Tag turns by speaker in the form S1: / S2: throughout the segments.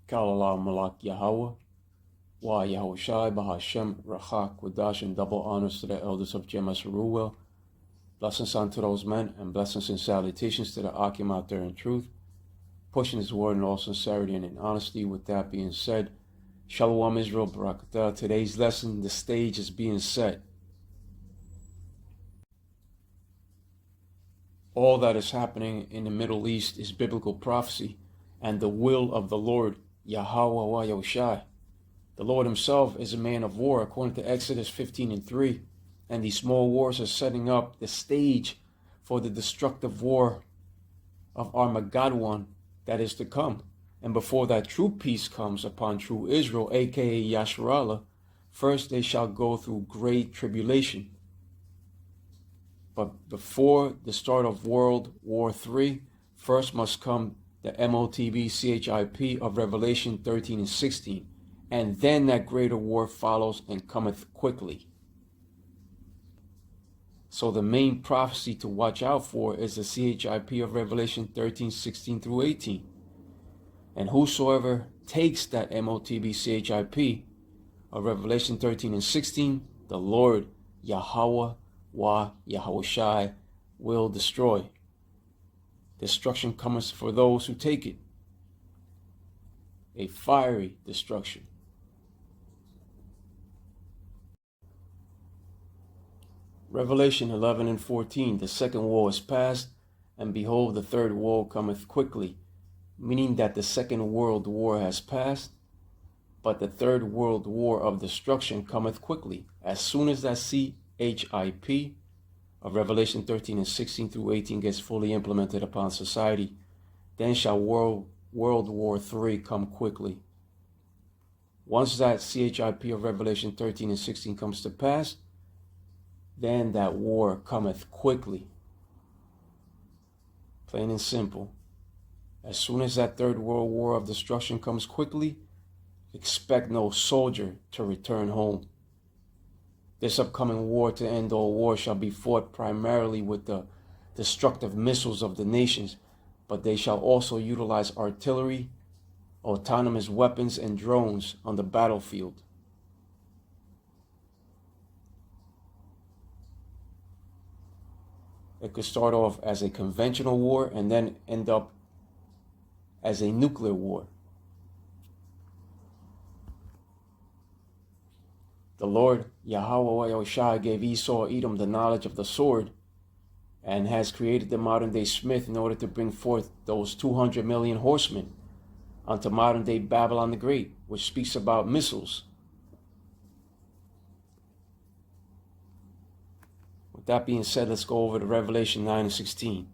S1: Kalala Malak Yahweh, Wa Yahushai Bahashem Rachak Wadash, and double honors to the elders of Jemas Ruel. Blessings unto those men, and blessings and salutations to the Akim out there in truth, pushing his word in all sincerity and in honesty. With that being said, Shalom Israel Barakatah. Today's lesson, the stage is being set. All that is happening in the Middle East is biblical prophecy and the will of the Lord, Yahweh wa Yahushai. The Lord himself is a man of war, according to Exodus 15:3. And these small wars are setting up the stage for the destructive war of Armageddon that is to come. And before that true peace comes upon true Israel, aka Yasharallah, first they shall go through great tribulation. But before the start of World War III, first must come the MOTB CHIP of Revelation 13 and 16. And then that greater war follows and cometh quickly. So the main prophecy to watch out for is the CHIP of Revelation 13, 16 through 18. And whosoever takes that MOTB CHIP of Revelation 13 and 16, the Lord Yahweh wa Yahushai will destroy. Destruction comes for those who take it. A fiery destruction. Revelation 11 and 14, the second woe is past, and behold, the third woe cometh quickly, meaning that the second world war has passed, but the third world war of destruction cometh quickly. As soon as that CHIP of Revelation 13 and 16 through 18 gets fully implemented upon society, then shall World War III come quickly. Once that CHIP of Revelation 13 and 16 comes to pass, then that war cometh quickly. Plain and simple. As soon as that third world war of destruction comes quickly, expect no soldier to return home. This upcoming war to end all war shall be fought primarily with the destructive missiles of the nations, but they shall also utilize artillery, autonomous weapons, and drones on the battlefield. It could start off as a conventional war and then end up as a nuclear war. The Lord Yahweh Yahushai gave Esau Edom the knowledge of the sword and has created the modern day Smith in order to bring forth those 200 million horsemen unto modern day Babylon the Great, which speaks about missiles. With that being said, let's go over to Revelation 9 and 16.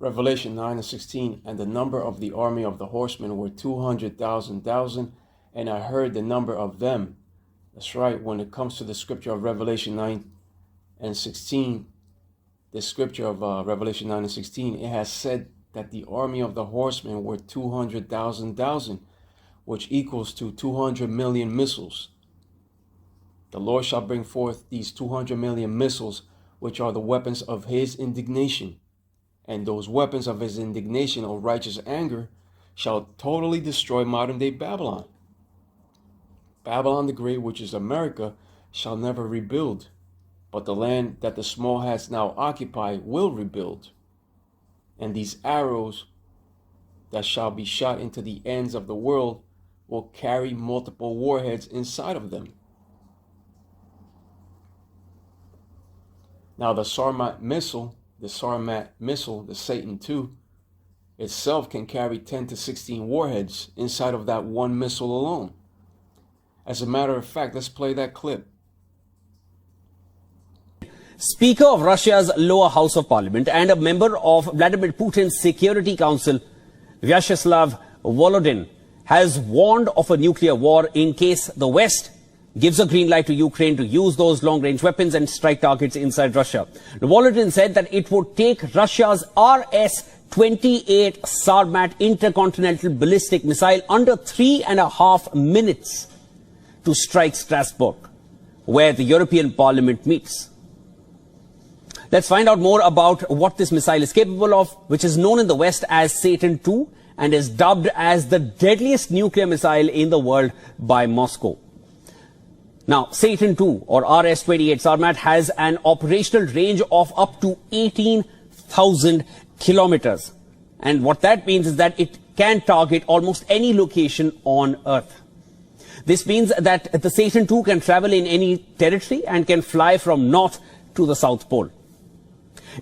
S1: Revelation 9 and 16, and the number of the army of the horsemen were 200,000, and I heard the number of them. That's right, when it comes to the scripture of Revelation 9 and 16, the scripture of Revelation 9 and 16, it has said that the army of the horsemen were 200,000, which equals to 200 million missiles. The Lord shall bring forth these 200 million missiles, which are the weapons of his indignation. And those weapons of his indignation or righteous anger shall totally destroy modern day Babylon. Babylon the Great, which is America, shall never rebuild, but the land that the small hats now occupy will rebuild. And these arrows that shall be shot into the ends of the world will carry multiple warheads inside of them. Now the Sarmat missile, the Satan II, itself can carry 10 to 16 warheads inside of that one missile alone. As a matter of fact, let's play that clip.
S2: Speaker of Russia's lower house of parliament and a member of Vladimir Putin's Security Council, Vyacheslav Volodin, has warned of a nuclear war in case the West gives a green light to Ukraine to use those long-range weapons and strike targets inside Russia. Volodin said that it would take Russia's RS-28 Sarmat intercontinental ballistic missile under 3.5 minutes to strike Strasbourg, where the European Parliament meets. Let's find out more about what this missile is capable of, which is known in the West as Satan II and is dubbed as the deadliest nuclear missile in the world by Moscow. Now, Satan II or RS-28 Sarmat has an operational range of up to 18,000 kilometers. And what that means is that it can target almost any location on Earth. This means that the Satan II can travel in any territory and can fly from North to the South Pole.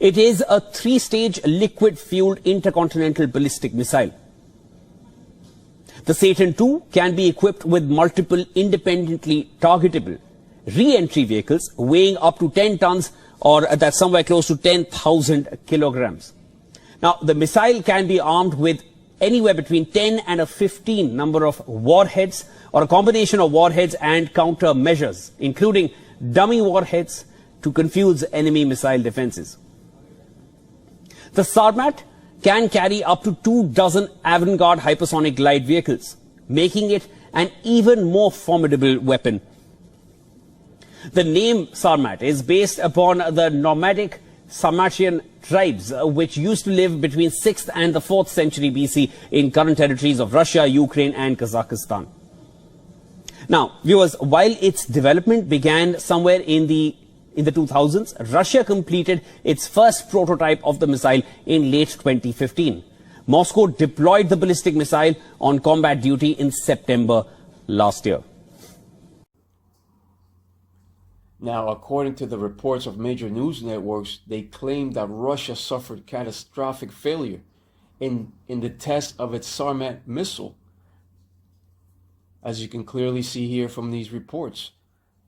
S2: It is a three-stage liquid-fueled intercontinental ballistic missile. The Satan II can be equipped with multiple independently targetable re-entry vehicles weighing up to 10 tons, or that's somewhere close to 10,000 kilograms. Now, the missile can be armed with anywhere between 10 and a 15 number of warheads, or a combination of warheads and countermeasures, including dummy warheads to confuse enemy missile defenses. The Sarmat can carry up to 24 avant-garde hypersonic glide vehicles, making it an even more formidable weapon. The name Sarmat is based upon the nomadic Sarmatian tribes, which used to live between 6th and the 4th century BC in current territories of Russia, Ukraine and Kazakhstan. Now, viewers, while its development began somewhere in the 2000s, Russia completed its first prototype of the missile in late 2015. Moscow deployed the ballistic missile on combat duty in September last year.
S1: Now, according to the reports of major news networks, they claim that Russia suffered catastrophic failure in the test of its Sarmat missile, as you can clearly see here from these reports,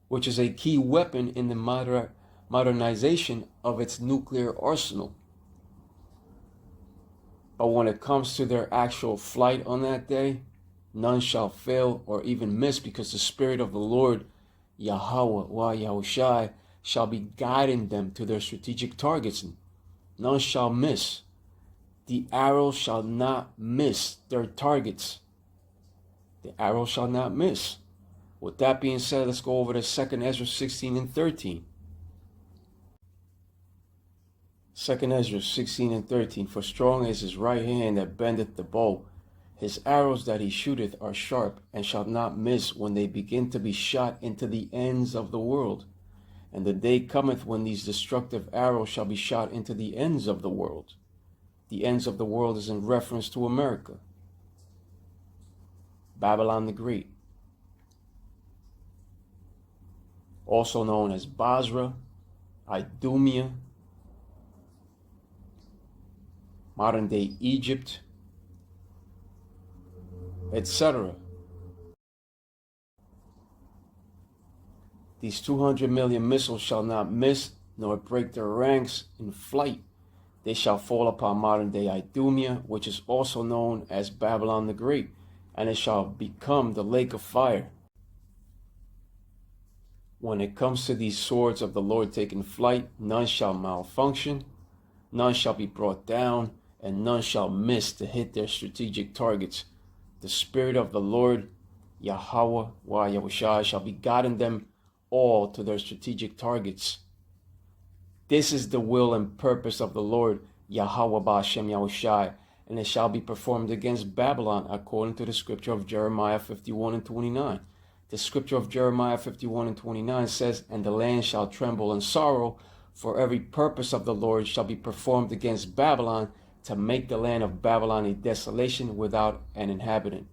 S1: which is a key weapon in the modernization of its nuclear arsenal. But when it comes to their actual flight on that day, none shall fail or even miss, because the Spirit of the Lord, Yahweh wa Yahushai, shall be guiding them to their strategic targets. None shall miss. The arrow shall not miss their targets. The arrow shall not miss. With that being said, let's go over to 2 Esdras 16 and 13. 2 Esdras 16 and 13. For strong is his right hand that bendeth the bow. His arrows that he shooteth are sharp, and shall not miss when they begin to be shot into the ends of the world. And the day cometh when these destructive arrows shall be shot into the ends of the world. The ends of the world is in reference to America. Babylon the Great, also known as Basra, Idumea, modern-day Egypt, etc. These 200 million missiles shall not miss nor break their ranks in flight. They shall fall upon modern-day Idumea, which is also known as Babylon the Great, and it shall become the lake of fire. When it comes to these swords of the Lord taking flight, none shall malfunction, none shall be brought down, and none shall miss to hit their strategic targets. The Spirit of the Lord, Yahweh wa Yahushai, shall be guiding them all to their strategic targets. This is the will and purpose of the Lord, Yahweh Ba'Shem Yahushai, and it shall be performed against Babylon, according to the scripture of Jeremiah 51 and 29. The scripture of Jeremiah 51 and 29 says, and the land shall tremble in sorrow, for every purpose of the Lord shall be performed against Babylon, to make the land of Babylon a desolation without an inhabitant.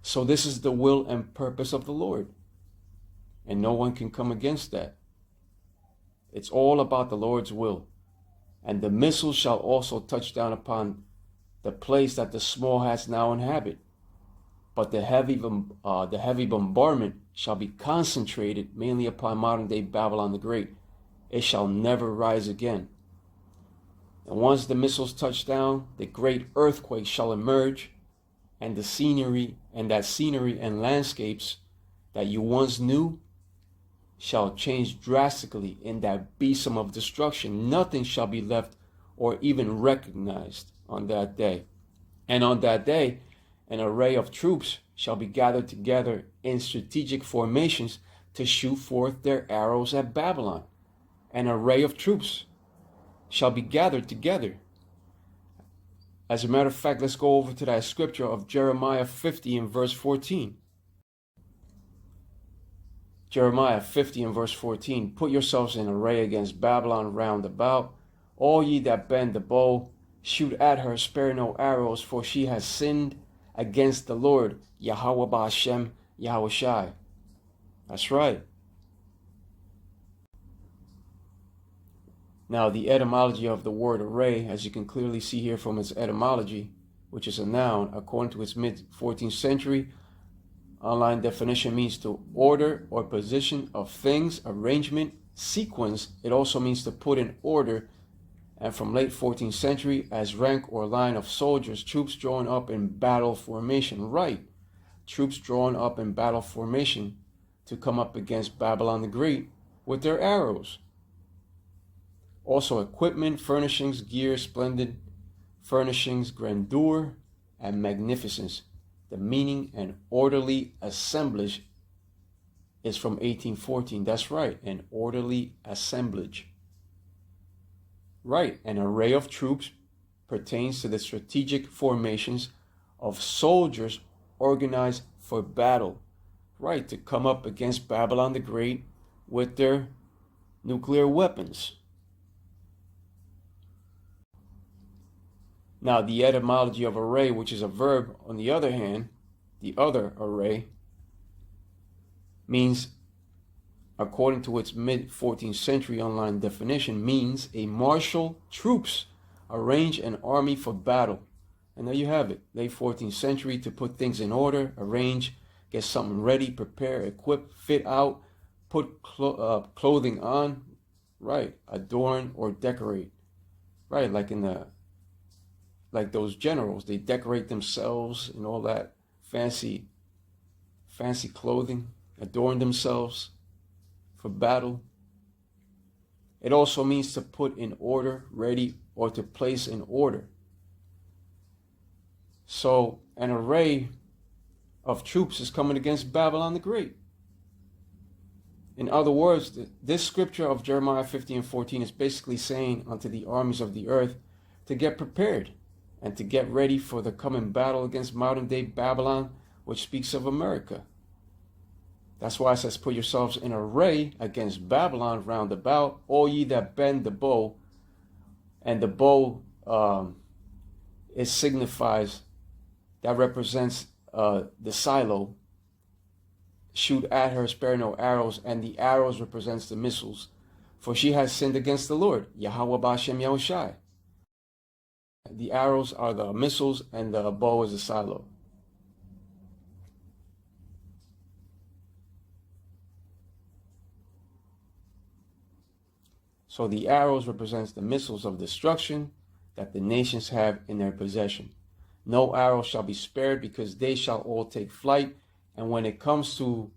S1: So this is the will and purpose of the Lord, and no one can come against that. It's all about the Lord's will. And the missiles shall also touch down upon the place that the small hats now inhabit. But the heavy bombardment shall be concentrated mainly upon modern-day Babylon the Great. It shall never rise again. And once the missiles touch down, the great earthquake shall emerge, and the scenery and landscapes that you once knew shall change drastically in that besom of destruction. Nothing shall be left or even recognized on that day. And on that day, an array of troops shall be gathered together in strategic formations to shoot forth their arrows at Babylon. An array of troops. shall be gathered together. As a matter of fact, let's go over to that scripture of Jeremiah 50 and verse 14. Jeremiah 50 and verse 14. Put yourselves in array against Babylon round about. All ye that bend the bow, shoot at her, spare no arrows, for she has sinned against the Lord, Yahweh Ba'ashem, Yahweh Shai. That's right. Now, the etymology of the word array, as you can clearly see here from its etymology, which is a noun, according to its mid-14th century online definition, means to order or position of things, arrangement, sequence. It also means to put in order, and from late 14th century as rank or line of soldiers, troops drawn up in battle formation. Right, troops drawn up in battle formation to come up against Babylon the Great with their arrows. Also equipment, furnishings, gear, splendid furnishings, grandeur, and magnificence. The meaning and orderly assemblage is from 1814. That's right, an orderly assemblage. Right, an array of troops pertains to the strategic formations of soldiers organized for battle. Right, to come up against Babylon the Great with their nuclear weapons. Now, the etymology of array, which is a verb, on the other hand, the other array, means, according to its mid-14th century online definition, means a marshal troops, arrange an army for battle. And there you have it, late 14th century, to put things in order, arrange, get something ready, prepare, equip, fit out, put clothing on, right, adorn or decorate, right, like those generals, they decorate themselves and all that fancy clothing, adorn themselves for battle. It also means to put in order, ready, or to place in order. So an array of troops is coming against Babylon the Great. In other words, this scripture of Jeremiah 50 and 14 is basically saying unto the armies of the earth to get prepared and to get ready for the coming battle against modern day Babylon, which speaks of America. That's why it says, put yourselves in array against Babylon round about, all ye that bend the bow. And the bow, it signifies, that represents the silo. Shoot at her, spare no arrows, and the arrows represents the missiles. For she has sinned against the Lord, Yahweh Ba'ashem Yahweh Shai. The arrows are the missiles and the bow is the silo. So the arrows represents the missiles of destruction that the nations have in their possession. No arrow shall be spared, because they shall all take flight. And when it comes to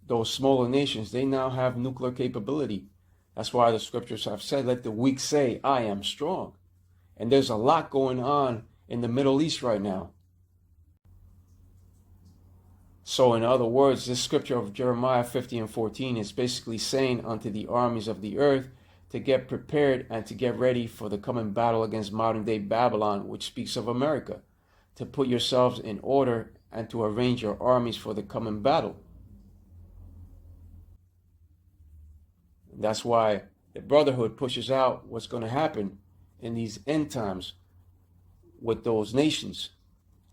S1: those smaller nations, they now have nuclear capability. That's why the scriptures have said, let the weak say, I am strong. And there's a lot going on in the Middle East right now. So in other words, this scripture of Jeremiah 50 and 14 is basically saying unto the armies of the earth to get prepared and to get ready for the coming battle against modern day Babylon, which speaks of America, to put yourselves in order and to arrange your armies for the coming battle. And that's why the Brotherhood pushes out what's going to happen in these end times with those nations.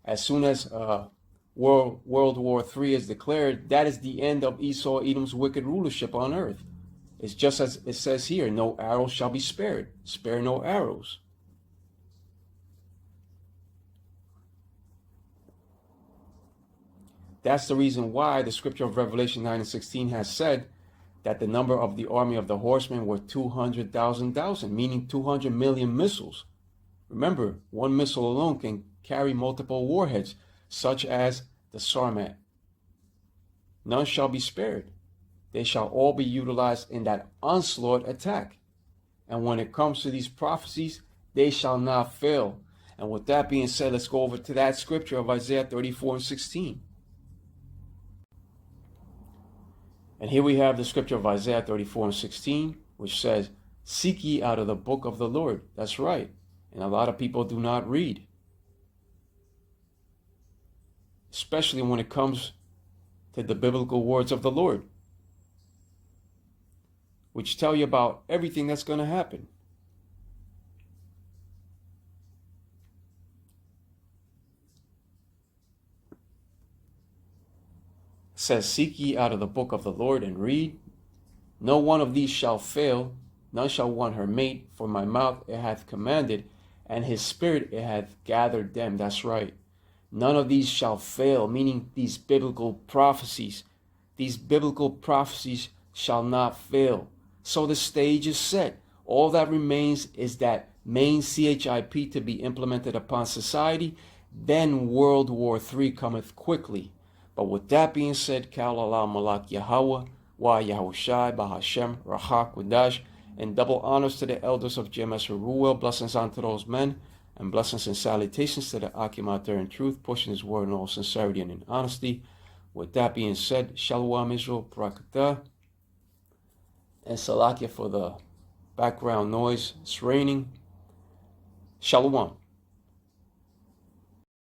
S1: As soon as World War III is declared, that is the end of Esau, Edom's wicked rulership on earth. It's just as it says here, no arrows shall be spared. Spare no arrows. That's the reason why the scripture of Revelation 9 and 16 has said that the number of the army of the horsemen were 200,000, meaning 200 million missiles. Remember, one missile alone can carry multiple warheads, such as the Sarmat. None shall be spared. They shall all be utilized in that onslaught attack. And when it comes to these prophecies, they shall not fail. And with that being said, let's go over to that scripture of Isaiah 34 and 16. And here we have the scripture of Isaiah 34 and 16, which says, Seek ye out of the book of the Lord. That's right. And a lot of people do not read. Especially when it comes to the biblical words of the Lord, which tell you about everything that's going to happen. It says, seek ye out of the book of the Lord and read. No one of these shall fail, none shall want her mate, for my mouth it hath commanded, and his spirit it hath gathered them. That's right. None of these shall fail, meaning these biblical prophecies. These biblical prophecies shall not fail. So the stage is set. All that remains is that main CHIP to be implemented upon society. Then World War III cometh quickly. But with that being said, Kal Allah Malak Yahweh, Wa Yahushai, Bahashem, Rahak Wadash, and double honors to the elders of JMS Ruel, blessings unto those men, and blessings and salutations to the Akim out there in truth, pushing his word in all sincerity and in honesty. With that being said, Shalom Israel, Prakata, and Salakia for the background noise. It's raining. Shalom.